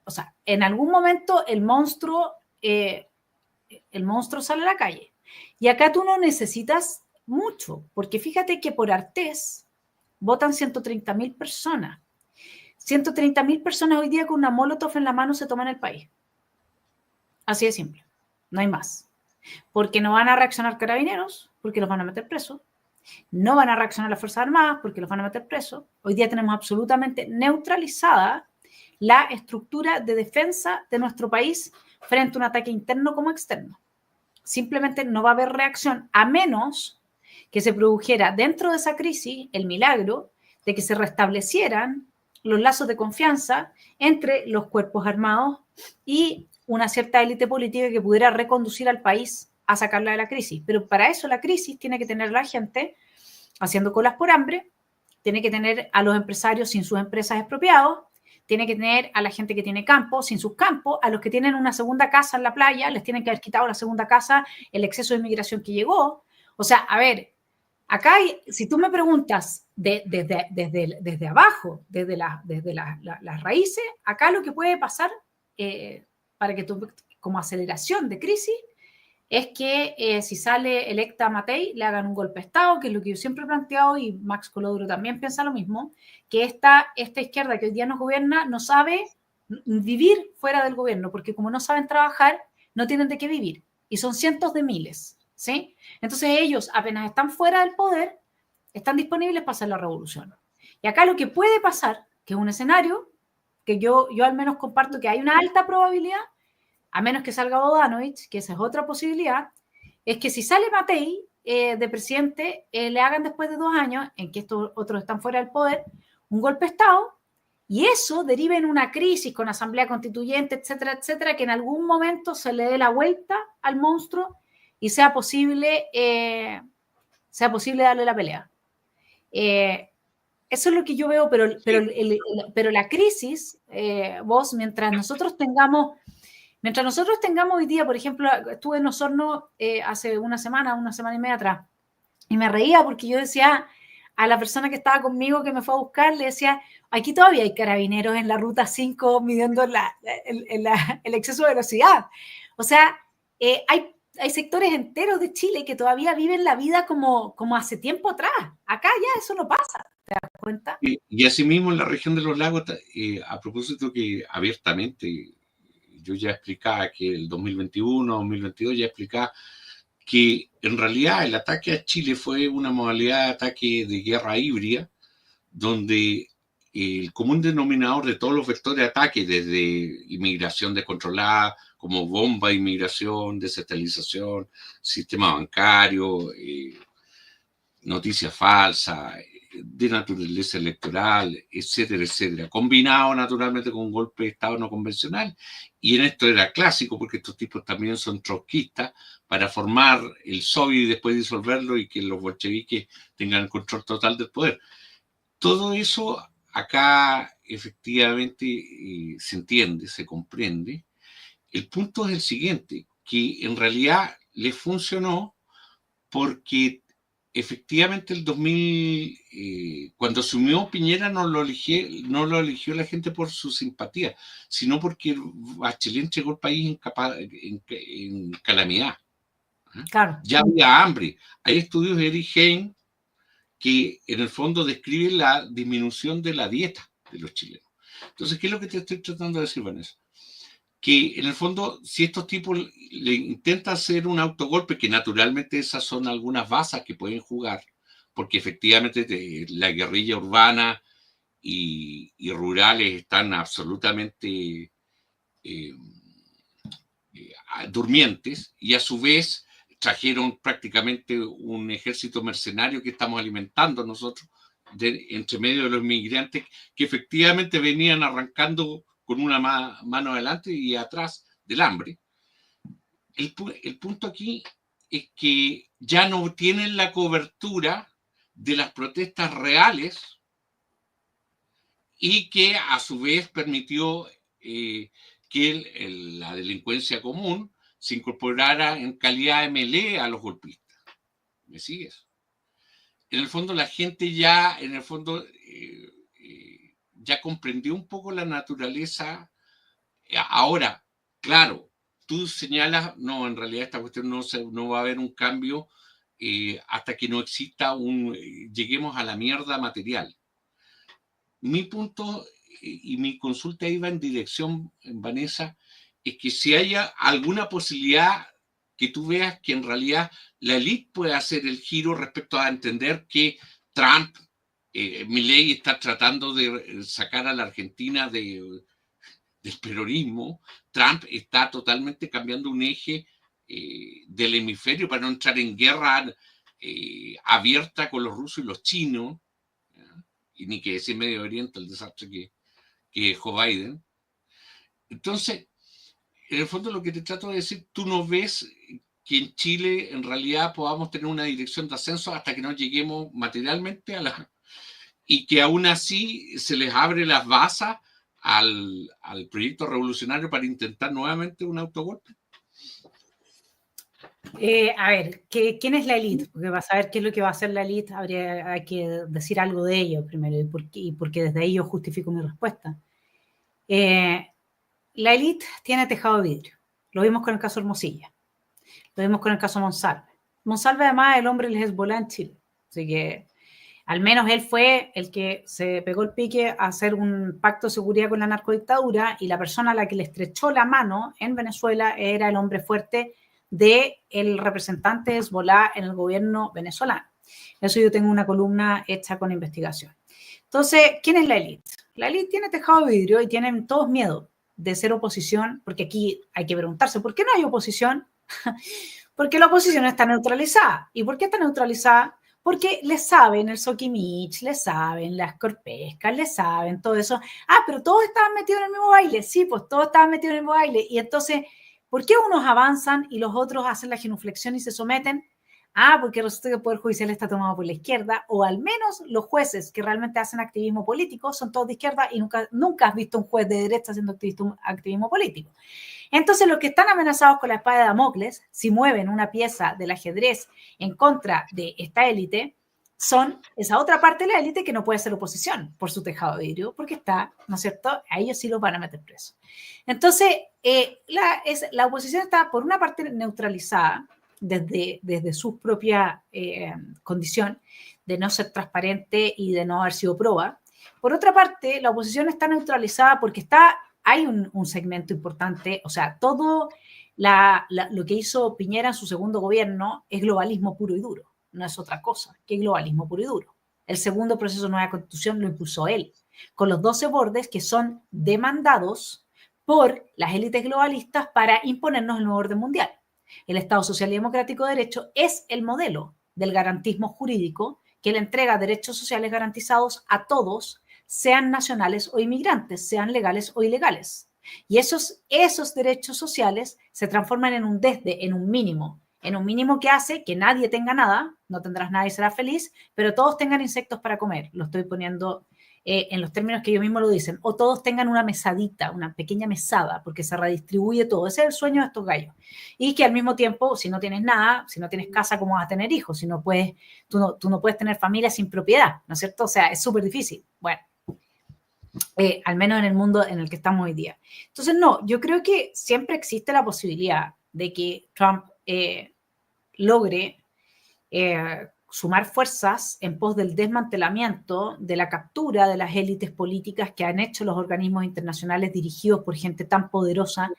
o sea, en algún momento el monstruo sale a la calle. Y acá tú no necesitas mucho, porque fíjate que por Artés votan 130.000 personas. 130.000 personas hoy día con una molotov en la mano se toman el país. Así de simple, no hay más. Porque no van a reaccionar carabineros, porque los van a meter presos. No van a reaccionar las Fuerzas Armadas, porque los van a meter presos. Hoy día tenemos absolutamente neutralizada la estructura de defensa de nuestro país frente a un ataque interno como externo. Simplemente no va a haber reacción, a menos que se produjera dentro de esa crisis el milagro de que se restablecieran los lazos de confianza entre los cuerpos armados y una cierta élite política que pudiera reconducir al país a sacarla de la crisis. Pero para eso la crisis tiene que tener a la gente haciendo colas por hambre, tiene que tener a los empresarios sin sus empresas expropiados, tiene que tener a la gente que tiene campo sin sus campos, a los que tienen una segunda casa en la playa, les tienen que haber quitado la segunda casa, el exceso de inmigración que llegó. O sea, a ver, acá si tú me preguntas desde abajo, desde las raíces, acá lo que puede pasar para que tú, como aceleración de crisis, es que si sale electa Matei, le hagan un golpe de Estado, que es lo que yo siempre he planteado, y Max Colodro también piensa lo mismo, que esta izquierda que hoy día nos gobierna no sabe vivir fuera del gobierno, porque como no saben trabajar, no tienen de qué vivir, y son cientos de miles, ¿sí? Entonces ellos, apenas están fuera del poder, están disponibles para hacer la revolución. Y acá lo que puede pasar, que es un escenario que yo al menos comparto, que hay una alta probabilidad, a menos que salga Bodanovich, que esa es otra posibilidad, es que si sale Matei de presidente, le hagan después de 2 años, en que estos otros están fuera del poder, un golpe de Estado, y eso derive en una crisis con asamblea constituyente, etcétera, etcétera, que en algún momento se le dé la vuelta al monstruo y sea posible darle la pelea. Eso es lo que yo veo, pero la crisis, vos, mientras nosotros tengamos hoy día, por ejemplo, estuve en Osorno hace una semana y media atrás, y me reía porque yo decía a la persona que estaba conmigo, que me fue a buscar, le decía, aquí todavía hay carabineros en la ruta 5 midiendo el exceso de velocidad. O sea, hay sectores enteros de Chile que todavía viven la vida como hace tiempo atrás. Acá ya eso no pasa, ¿te das cuenta? Y asimismo en la región de los lagos, a propósito que abiertamente yo ya explicaba que el 2021, 2022 ya explicaba que en realidad el ataque a Chile fue una modalidad de ataque de guerra híbrida, donde el común denominador de todos los vectores de ataque, desde inmigración descontrolada, como bomba de inmigración, desestabilización, sistema bancario, noticias falsas, de naturaleza electoral, etcétera, etcétera, combinado naturalmente con un golpe de Estado no convencional. Y en esto era clásico, porque estos tipos también son trotskistas, para formar el Soviet y después disolverlo y que los bolcheviques tengan el control total del poder. Todo eso acá efectivamente se entiende, se comprende. El punto es el siguiente, que en realidad les funcionó porque efectivamente el 2000, cuando asumió Piñera, no lo eligió la gente por su simpatía, sino porque Bachelet entregó el país en calamidad. Claro. Ya había hambre. Hay estudios de Eric Hein que en el fondo describen la disminución de la dieta de los chilenos. Entonces, ¿qué es lo que te estoy tratando de decir, Vanessa? que en el fondo, si estos tipos le intentan hacer un autogolpe, que naturalmente esas son algunas bazas que pueden jugar, porque efectivamente la guerrilla urbana y rurales están absolutamente durmientes, y a su vez trajeron prácticamente un ejército mercenario que estamos alimentando nosotros, entre medio de los migrantes que efectivamente venían arrancando con una mano adelante y atrás del hambre. El punto aquí es que ya no tienen la cobertura de las protestas reales, y que a su vez permitió que la delincuencia común se incorporara en calidad de melee a los golpistas. ¿Me sigues? En el fondo la gente ya, ya comprendió un poco la naturaleza. Ahora, claro, tú señalas, no, en realidad esta cuestión no va a haber un cambio hasta que no exista lleguemos a la mierda material. Mi punto y mi consulta iba en dirección, Vanessa, es que si haya alguna posibilidad que tú veas que en realidad la élite puede hacer el giro respecto a entender que Trump, Milei está tratando de sacar a la Argentina del peronismo. Trump está totalmente cambiando un eje del hemisferio para no entrar en guerra abierta con los rusos y los chinos, y ni que decir Medio Oriente, el desastre que dejó Biden. Entonces, en el fondo lo que te trato de decir, tú no ves que en Chile en realidad podamos tener una dirección de ascenso hasta que no lleguemos materialmente y que aún así se les abre las basas al proyecto revolucionario para intentar nuevamente un autogolpe. A ver, ¿quién es la élite? Porque para saber qué es lo que va a hacer la élite hay que decir algo de ello primero, y porque desde ahí yo justifico mi respuesta. La élite tiene tejado de vidrio. Lo vimos con el caso Hermosilla. Lo vimos con el caso Monsalve. Monsalve, además, el hombre del Hezbollah en Chile. Así que al menos él fue el que se pegó el pique a hacer un pacto de seguridad con la narcodictadura, y la persona a la que le estrechó la mano en Venezuela era el hombre fuerte del representante de Hezbollah en el gobierno venezolano. Eso yo tengo una columna hecha con investigación. Entonces, ¿quién es la élite? La élite tiene tejado de vidrio y tienen todos miedo de ser oposición, porque aquí hay que preguntarse, ¿por qué no hay oposición? Porque la oposición está neutralizada. ¿Y por qué está neutralizada? Porque le saben el Soquimich, le saben las Corpescas, le saben todo eso. Ah, pero todos estaban metidos en el mismo baile. Sí, pues todos estaban metidos en el mismo baile. Y entonces, ¿por qué unos avanzan y los otros hacen la genuflexión y se someten? Ah, porque resulta que el Poder Judicial está tomado por la izquierda, o al menos los jueces que realmente hacen activismo político son todos de izquierda, y nunca has visto un juez de derecha haciendo activismo político. Entonces, los que están amenazados con la espada de Damocles, si mueven una pieza del ajedrez en contra de esta élite, son esa otra parte de la élite que no puede ser oposición por su tejado de vidrio, porque está, ¿no es cierto?, a ellos sí los van a meter presos. Entonces, la oposición está, por una parte, neutralizada desde su propia condición de no ser transparente y de no haber sido proba. Por otra parte, la oposición está neutralizada porque hay un segmento importante, o sea, todo lo que hizo Piñera en su segundo gobierno es globalismo puro y duro, no es otra cosa que globalismo puro y duro. El segundo proceso de nueva constitución lo impulsó él, con los 12 bordes que son demandados por las élites globalistas para imponernos el nuevo orden mundial. El Estado Social y Democrático de Derecho es el modelo del garantismo jurídico que le entrega derechos sociales garantizados a todos, sean nacionales o inmigrantes, sean legales o ilegales. Y esos derechos sociales se transforman en un mínimo que hace que nadie tenga nada, no tendrás nada y serás feliz, pero todos tengan insectos para comer. Lo estoy poniendo en los términos que ellos mismos lo dicen, o todos tengan una mesadita, una pequeña mesada, porque se redistribuye todo. Ese es el sueño de estos gallos. Y que al mismo tiempo, si no tienes nada, si no tienes casa, ¿cómo vas a tener hijos? Si no puedes, tú no puedes tener familia sin propiedad, ¿no es cierto? O sea, es súper difícil. Bueno, al menos en el mundo en el que estamos hoy día. Entonces, no, yo creo que siempre existe la posibilidad de que Trump logre sumar fuerzas en pos del desmantelamiento, de la captura de las élites políticas que han hecho los organismos internacionales dirigidos por gente tan poderosa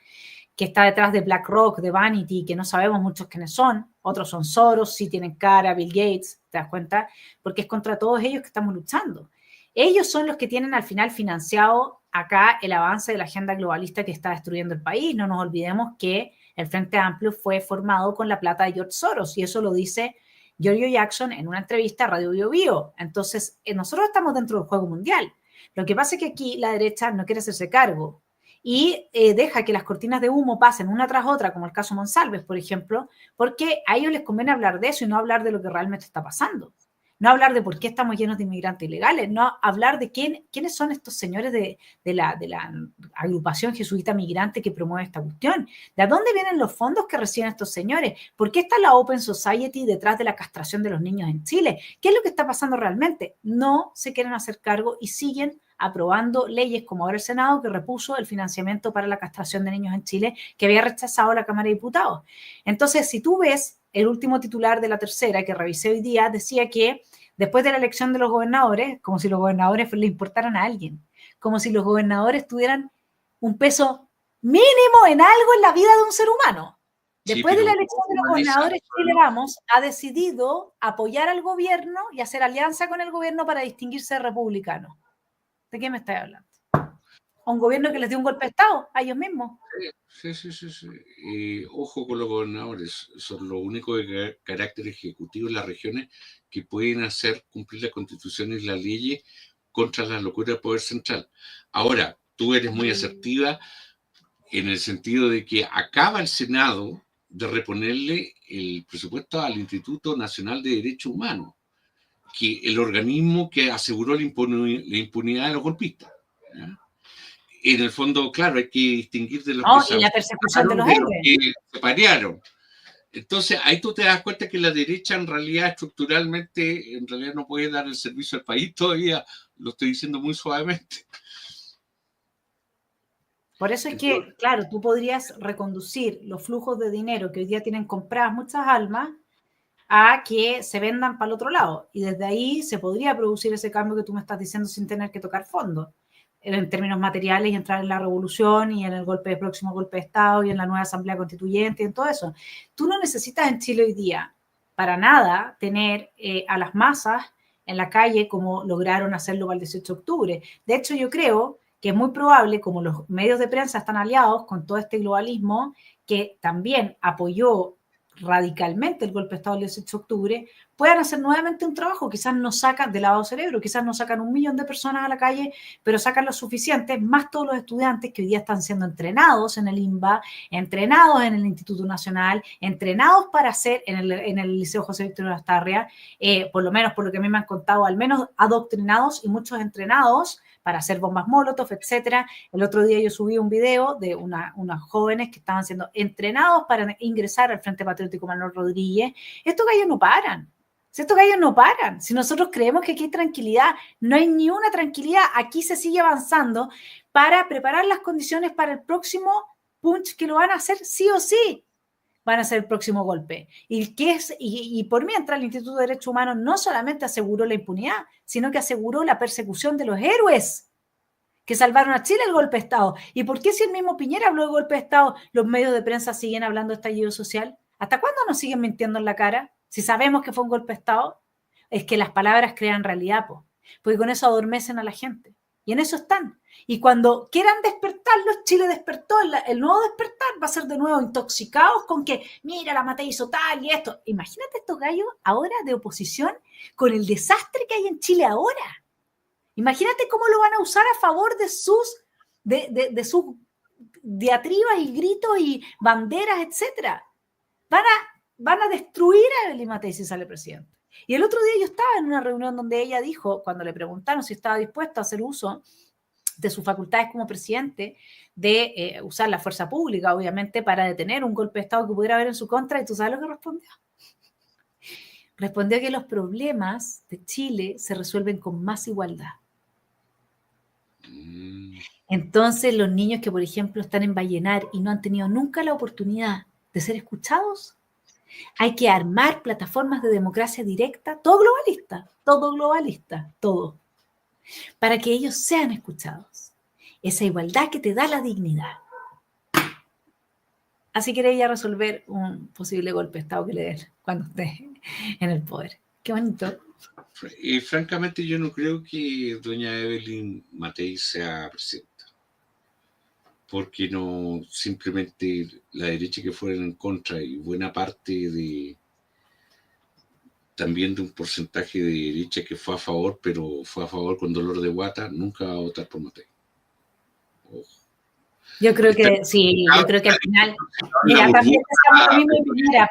que está detrás de BlackRock, de Vanity, que no sabemos muchos quiénes son. Otros son Soros, sí tienen cara, Bill Gates, ¿te das cuenta? Porque es contra todos ellos que estamos luchando. Ellos son los que tienen al final financiado acá el avance de la agenda globalista que está destruyendo el país. No nos olvidemos que el Frente Amplio fue formado con la plata de George Soros, y eso lo dice Giorgio Jackson en una entrevista a Radio Bio Bio. Entonces, nosotros estamos dentro del juego mundial. Lo que pasa es que aquí la derecha no quiere hacerse cargo y deja que las cortinas de humo pasen una tras otra, como el caso Monsalves, por ejemplo, porque a ellos les conviene hablar de eso y no hablar de lo que realmente está pasando. No hablar de por qué estamos llenos de inmigrantes ilegales, no hablar de quiénes son estos señores de la agrupación jesuita migrante que promueve esta cuestión. ¿De dónde vienen los fondos que reciben estos señores? ¿Por qué está la Open Society detrás de la castración de los niños en Chile? ¿Qué es lo que está pasando realmente? No se quieren hacer cargo y siguen aprobando leyes como ahora el Senado, que repuso el financiamiento para la castración de niños en Chile, que había rechazado la Cámara de Diputados. Entonces, si tú ves el último titular de La Tercera, que revisé hoy día, decía que después de la elección de los gobernadores, como si los gobernadores le importaran a alguien, como si los gobernadores tuvieran un peso mínimo en algo en la vida de un ser humano. Después de la elección de los gobernadores, Chile Vamos ha decidido apoyar al gobierno y hacer alianza con el gobierno para distinguirse de republicanos. ¿De qué me estás hablando? A un gobierno que les dio un golpe de Estado, a ellos mismos. Sí. Ojo con los gobernadores, son los únicos de carácter ejecutivo en las regiones que pueden hacer cumplir la Constitución y las leyes contra la locura del poder central. Ahora, tú eres muy asertiva en el sentido de que acaba el Senado de reponerle el presupuesto al Instituto Nacional de Derechos Humanos, que el organismo que aseguró la impunidad de los golpistas. ¿Ya? En el fondo, claro, hay que distinguir de los que y la persecución de los que se parearon. Entonces, ahí tú te das cuenta que la derecha en realidad estructuralmente, no puede dar el servicio al país todavía, lo estoy diciendo muy suavemente. Por eso es que, claro, tú podrías reconducir los flujos de dinero que hoy día tienen compradas muchas almas a que se vendan para el otro lado. Y desde ahí se podría producir ese cambio que tú me estás diciendo sin tener que tocar fondo, en términos materiales, y entrar en la revolución y en el próximo golpe de Estado y en la nueva asamblea constituyente y en todo eso. Tú no necesitas en Chile hoy día para nada tener a las masas en la calle como lograron hacerlo para el 18 de octubre. De hecho, yo creo que es muy probable, como los medios de prensa están aliados con todo este globalismo, que también apoyó radicalmente el golpe de Estado del 18 de octubre, puedan hacer nuevamente un trabajo. Quizás no sacan de lavado cerebro, quizás no sacan 1 millón de personas a la calle, pero sacan lo suficiente, más todos los estudiantes que hoy día están siendo entrenados en el INBA, entrenados en el Instituto Nacional, entrenados para hacer en el Liceo José Víctor Lastarria, por lo menos por lo que a mí me han contado, al menos adoctrinados y muchos entrenados para hacer bombas molotov, etcétera. El otro día yo subí un video de unas jóvenes que estaban siendo entrenados para ingresar al Frente Patriótico Manuel Rodríguez. Estos gallos no paran. Si nosotros creemos que aquí hay tranquilidad, no hay ni una tranquilidad. Aquí se sigue avanzando para preparar las condiciones para el próximo punch que lo van a hacer sí o sí. Van a ser el próximo golpe. Y por mientras el Instituto de Derechos Humanos no solamente aseguró la impunidad, sino que aseguró la persecución de los héroes que salvaron a Chile del golpe de Estado. ¿Y por qué si el mismo Piñera habló de golpe de Estado, los medios de prensa siguen hablando de estallido social? ¿Hasta cuándo nos siguen mintiendo en la cara? Si sabemos que fue un golpe de Estado, es que las palabras crean realidad, porque con eso adormecen a la gente. Y en eso están. Y cuando quieran despertarlos, Chile despertó, el nuevo despertar va a ser de nuevo intoxicados con que, mira, la Matei hizo tal y esto. Imagínate estos gallos ahora de oposición con el desastre que hay en Chile ahora. Imagínate cómo lo van a usar a favor de sus diatribas y gritos y banderas, etcétera. Van a destruir a Evelyn Matei si sale presidente. Y el otro día yo estaba en una reunión donde ella dijo, cuando le preguntaron si estaba dispuesto a hacer uso de sus facultades como presidente, de usar la fuerza pública, obviamente, para detener un golpe de Estado que pudiera haber en su contra, y tú sabes lo que respondió. Respondió que los problemas de Chile se resuelven con más igualdad. Entonces, los niños que, por ejemplo, están en Vallenar y no han tenido nunca la oportunidad de ser escuchados, Hay que armar plataformas de democracia directa, todo globalista, todo, para que ellos sean escuchados. Esa igualdad que te da la dignidad. Así quiere ella resolver un posible golpe de Estado que le den cuando esté en el poder. Qué bonito. Y francamente yo no creo que doña Evelyn Matei sea presidenta. Porque no, simplemente la derecha que fuera en contra y buena parte de también de un porcentaje de derecha que fue a favor, pero fue a favor con dolor de guata, nunca va a votar por Matei. Ojo. Yo creo que sí, yo creo que al final, mira, también decíamos lo mismo de primera,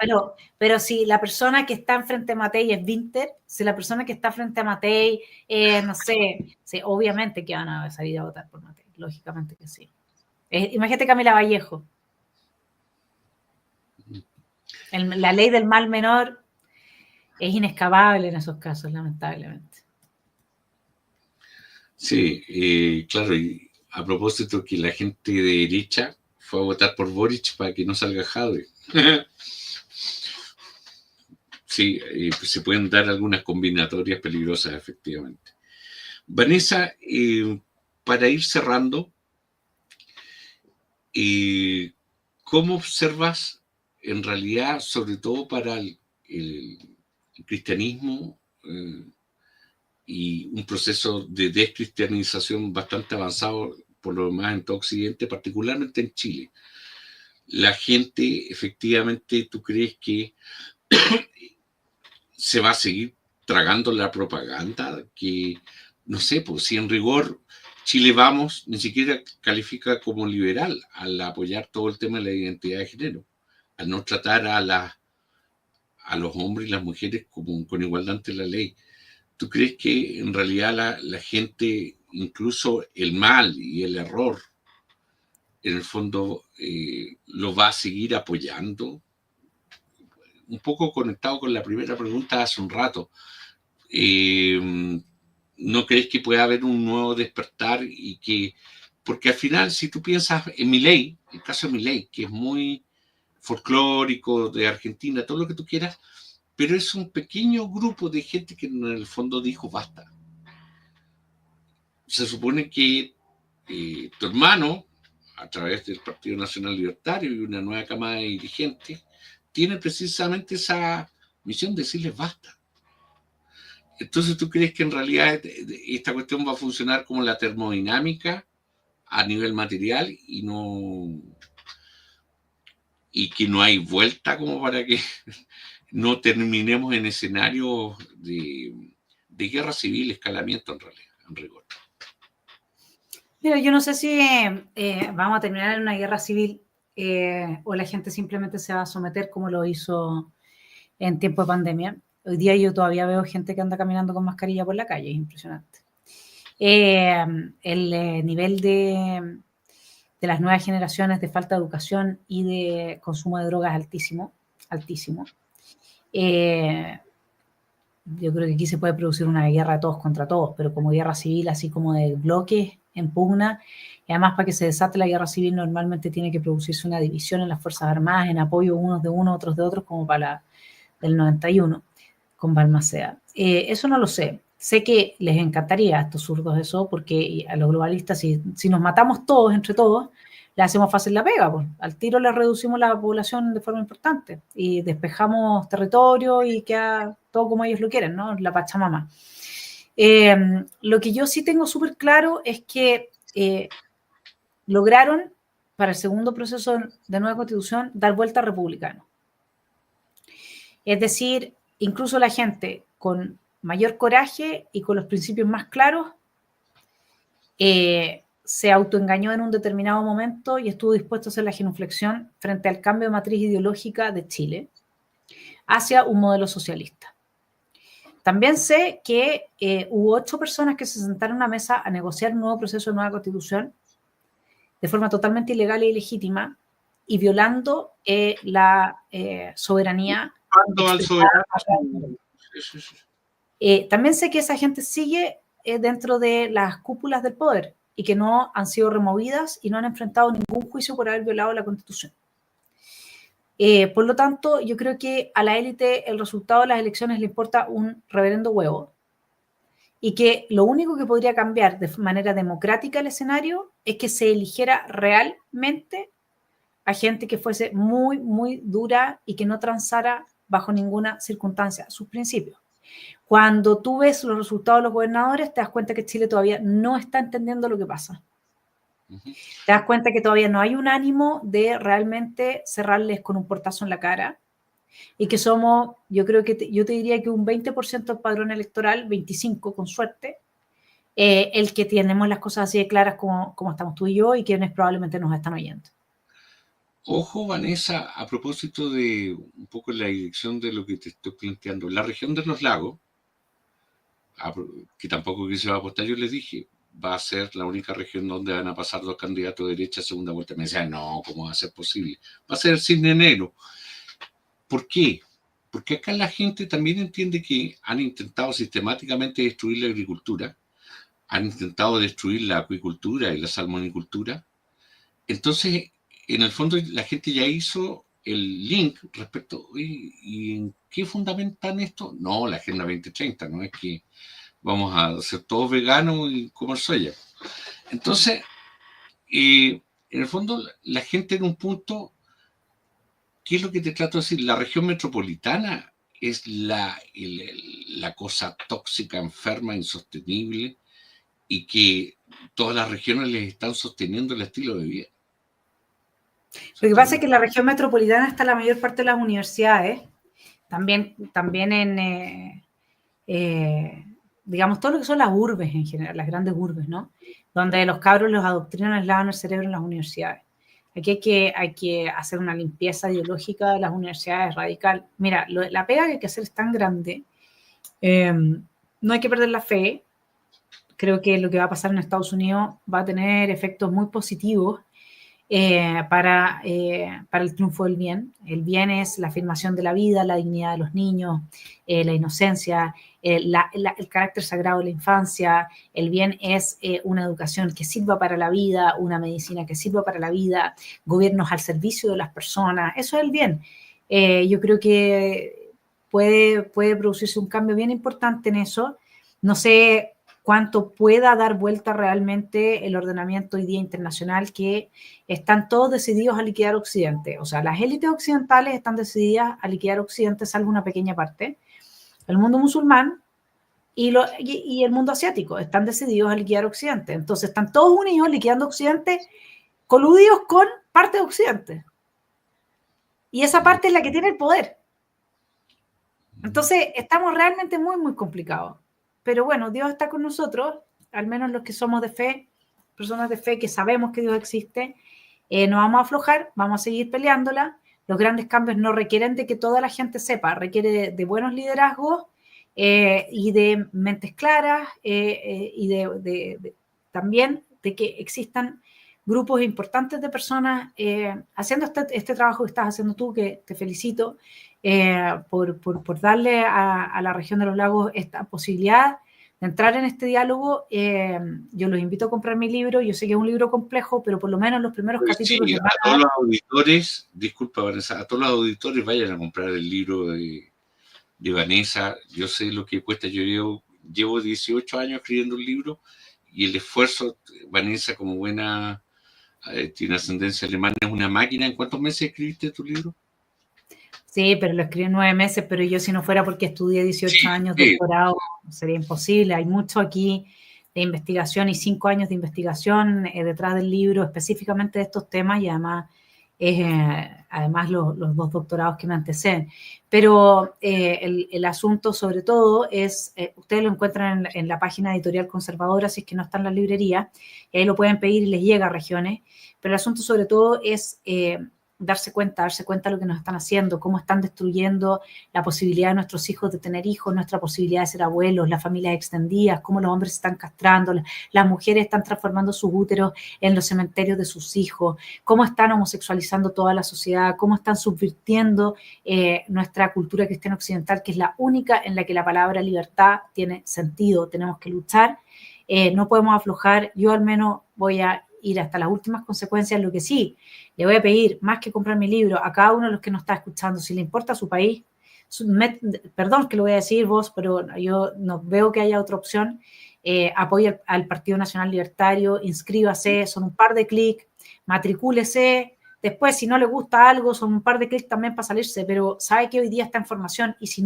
pero si la persona que está enfrente a Matei es Winter, si la persona que está frente a Matei, no sé, sí, obviamente que van a salir a votar por Matei, lógicamente que sí. Imagínate Camila Vallejo. La ley del mal menor es inescapable en esos casos, lamentablemente. Sí, claro, y a propósito que la gente de derecha fue a votar por Boric para que no salga Jadwe. Sí, pues se pueden dar algunas combinatorias peligrosas, efectivamente. Vanessa, para ir cerrando, ¿cómo observas en realidad, sobre todo para el cristianismo y un proceso de descristianización bastante avanzado por lo demás en todo Occidente, particularmente en Chile? La gente, efectivamente, ¿tú crees que se va a seguir tragando la propaganda? Que, no sé, pues si en rigor Chile Vamos ni siquiera califica como liberal al apoyar todo el tema de la identidad de género, al no tratar a los hombres y las mujeres como, con igualdad ante la ley. ¿Tú crees que en realidad la gente, incluso el mal y el error, en el fondo lo va a seguir apoyando? Un poco conectado con la primera pregunta hace un rato. ¿No crees que pueda haber un nuevo despertar y que, porque al final, si tú piensas en Milei, el caso de Milei, que es muy folclórico de Argentina, todo lo que tú quieras, pero es un pequeño grupo de gente que en el fondo dijo basta. Se supone que tu hermano, a través del Partido Nacional Libertario y una nueva cámara de dirigentes, tiene precisamente esa misión de decirles basta. Entonces, ¿tú crees que en realidad esta cuestión va a funcionar como la termodinámica a nivel material y que no hay vuelta como para que no terminemos en escenarios de guerra civil, escalamiento en realidad, en rigor? Mira, yo no sé si vamos a terminar en una guerra civil o la gente simplemente se va a someter como lo hizo en tiempo de pandemia. Hoy día yo todavía veo gente que anda caminando con mascarilla por la calle, es impresionante. El nivel de las nuevas generaciones de falta de educación y de consumo de drogas altísimo, altísimo. Yo creo que aquí se puede producir una guerra de todos contra todos, pero como guerra civil, así como de bloques en pugna, y además para que se desate la guerra civil normalmente tiene que producirse una división en las Fuerzas Armadas, en apoyo unos de uno, otros de otros, como para la del 91, con Balmaceda. Eso no lo sé. Sé que les encantaría a estos zurdos eso, porque a los globalistas, si nos matamos todos, entre todos, le hacemos fácil la pega, pues. Al tiro le reducimos la población de forma importante y despejamos territorio y queda todo como ellos lo quieren, ¿no? La Pachamama. Lo que yo sí tengo súper claro es que lograron, para el segundo proceso de nueva constitución, dar vuelta republicano. Es decir, incluso la gente con mayor coraje y con los principios más claros se autoengañó en un determinado momento y estuvo dispuesto a hacer la genuflexión frente al cambio de matriz ideológica de Chile hacia un modelo socialista. También sé que hubo 8 personas que se sentaron a una mesa a negociar un nuevo proceso de nueva constitución de forma totalmente ilegal e ilegítima y violando la soberanía. También sé que esa gente sigue dentro de las cúpulas del poder y que no han sido removidas y no han enfrentado ningún juicio por haber violado la Constitución. Por lo tanto, yo creo que a la élite el resultado de las elecciones le importa un reverendo huevo y que lo único que podría cambiar de manera democrática el escenario es que se eligiera realmente a gente que fuese muy, muy dura y que no transara bajo ninguna circunstancia sus principios. Cuando tú ves los resultados de los gobernadores, te das cuenta que Chile todavía no está entendiendo lo que pasa. Te das cuenta que todavía no hay un ánimo de realmente cerrarles con un portazo en la cara y que somos, yo creo que yo te diría que un 20% del padrón electoral, 25% con suerte, el que tenemos las cosas así de claras como estamos tú y yo y quienes probablemente nos están oyendo. Ojo, Vanessa, a propósito de un poco la dirección de lo que te estoy planteando, la región de los lagos, que tampoco quise apostar, yo les dije, va a ser la única región donde van a pasar dos candidatos de derecha a segunda vuelta. Me decían, no, ¿cómo va a ser posible? Va a ser el cisne negro. ¿Por qué? Porque acá la gente también entiende que han intentado sistemáticamente destruir la agricultura, han intentado destruir la acuicultura y la salmonicultura. Entonces, en el fondo, la gente ya hizo el link respecto, ¿y en qué fundamentan esto? No, la Agenda 2030, no es que vamos a ser todos veganos y comer soya. Entonces, en el fondo, la gente en un punto, ¿qué es lo que te trato de decir? La región metropolitana es la cosa tóxica, enferma, insostenible, y que todas las regiones les están sosteniendo el estilo de vida. Lo que pasa es que en la región metropolitana está la mayor parte de las universidades, también digamos, todo lo que son las urbes en general, las grandes urbes, ¿no? Donde los cabros los adoctrinan, les lavan el cerebro en las universidades. Aquí hay que hacer una limpieza ideológica de las universidades radical. Mira, la pega que hay que hacer es tan grande. No hay que perder la fe. Creo que lo que va a pasar en Estados Unidos va a tener efectos muy positivos para el triunfo del bien. El bien es la afirmación de la vida, la dignidad de los niños, la inocencia, el carácter sagrado de la infancia. El bien es una educación que sirva para la vida, una medicina que sirva para la vida, gobiernos al servicio de las personas. Eso es el bien. Yo creo que puede producirse un cambio bien importante en eso. No sé cuánto pueda dar vuelta realmente el ordenamiento hoy día internacional, que están todos decididos a liquidar Occidente. O sea, las élites occidentales están decididas a liquidar Occidente, salvo una pequeña parte. El mundo musulmán y el mundo asiático están decididos a liquidar Occidente. Entonces, están todos unidos liquidando Occidente, coludidos con parte de Occidente. Y esa parte es la que tiene el poder. Entonces, estamos realmente muy, muy complicados. Pero bueno, Dios está con nosotros, al menos los que somos de fe, personas de fe que sabemos que Dios existe. No vamos a aflojar, vamos a seguir peleándola. Los grandes cambios no requieren de que toda la gente sepa, requiere de buenos liderazgos y de mentes claras y también de que existan grupos importantes de personas haciendo este trabajo que estás haciendo tú, que te felicito por darle a la región de los lagos esta posibilidad de entrar en este diálogo. Yo los invito a comprar mi libro. Yo sé que es un libro complejo, pero por lo menos los primeros capítulos... Sí, a todos los auditores, disculpa Vanessa, a todos los auditores vayan a comprar el libro de Vanessa. Yo sé lo que cuesta, yo llevo 18 años escribiendo un libro y el esfuerzo, Vanessa como buena, tiene ascendencia alemana, es una máquina. ¿En cuántos meses escribiste tu libro? Sí, pero lo escribí en 9 meses, pero yo si no fuera porque estudié 18 años doctorado, sería imposible. Hay mucho aquí de investigación y 5 años de investigación detrás del libro específicamente de estos temas y además los 2 doctorados que me anteceden. Pero el asunto sobre todo es, ustedes lo encuentran en la página editorial conservadora, si es que no está en la librería, y ahí lo pueden pedir y les llega a regiones, pero el asunto sobre todo es... darse cuenta de lo que nos están haciendo, cómo están destruyendo la posibilidad de nuestros hijos de tener hijos, nuestra posibilidad de ser abuelos, las familias extendidas, cómo los hombres se están castrando, las mujeres están transformando sus úteros en los cementerios de sus hijos, cómo están homosexualizando toda la sociedad, cómo están subvirtiendo nuestra cultura cristiana occidental, que es la única en la que la palabra libertad tiene sentido. Tenemos que luchar, no podemos aflojar. Yo al menos voy a ir hasta las últimas consecuencias. Lo que sí, le voy a pedir, más que comprar mi libro, a cada uno de los que nos está escuchando, si le importa su país, perdón que lo voy a decir vos, pero yo no veo que haya otra opción, apoye al Partido Nacional Libertario, inscríbase, son un par de clics, matricúlese. Después, si no le gusta algo, son un par de clics también para salirse, pero sabe que hoy día está en formación y si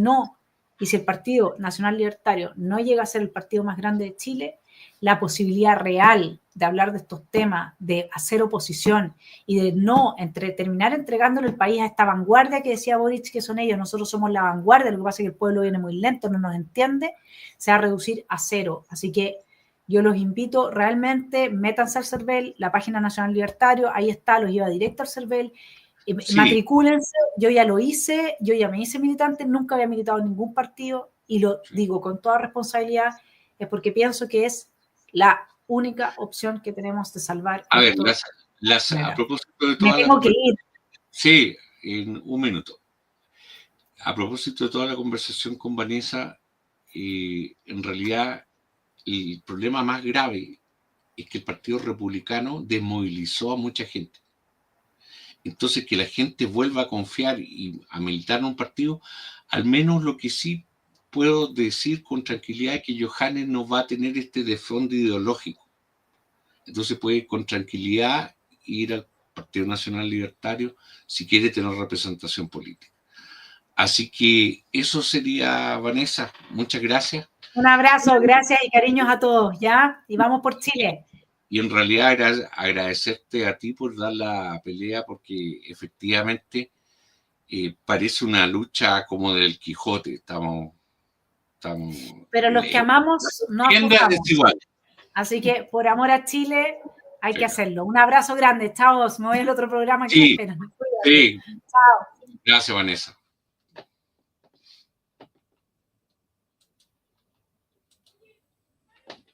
el Partido Nacional Libertario no llega a ser el partido más grande de Chile, la posibilidad real de hablar de estos temas, de hacer oposición y de no terminar entregándole el país a esta vanguardia que decía Boric que son ellos, nosotros somos la vanguardia, lo que pasa es que el pueblo viene muy lento, no nos entiende, se va a reducir a cero. Así que yo los invito realmente, métanse al CERVEL, la página Nacional Libertario, ahí está, los lleva directo al CERVEL, sí. Matricúlense, yo ya lo hice, yo ya me hice militante, nunca había militado en ningún partido y lo digo con toda responsabilidad, es porque pienso que es la única opción que tenemos de salvar. A ver, a propósito de toda me tengo que ir. Sí, en un minuto. A propósito de toda la conversación con Vanessa, en realidad el problema más grave es que el Partido Republicano desmovilizó a mucha gente. Entonces, que la gente vuelva a confiar y a militar en un partido, al menos lo que sí puedo decir con tranquilidad es que Johannes no va a tener este desfondo ideológico. Entonces puede con tranquilidad ir al Partido Nacional Libertario si quiere tener representación política. Así que eso sería, Vanessa. Muchas gracias. Un abrazo, gracias y cariños a todos, ¿ya? Y vamos por Chile. Y en realidad agradecerte a ti por dar la pelea, porque efectivamente parece una lucha como del Quijote. Estamos pero los que amamos no aflojamos. Así que por amor a Chile hay que hacerlo. Un abrazo grande, chavos. Me voy al otro programa que me esperan. Sí. Chao. Gracias, Vanessa.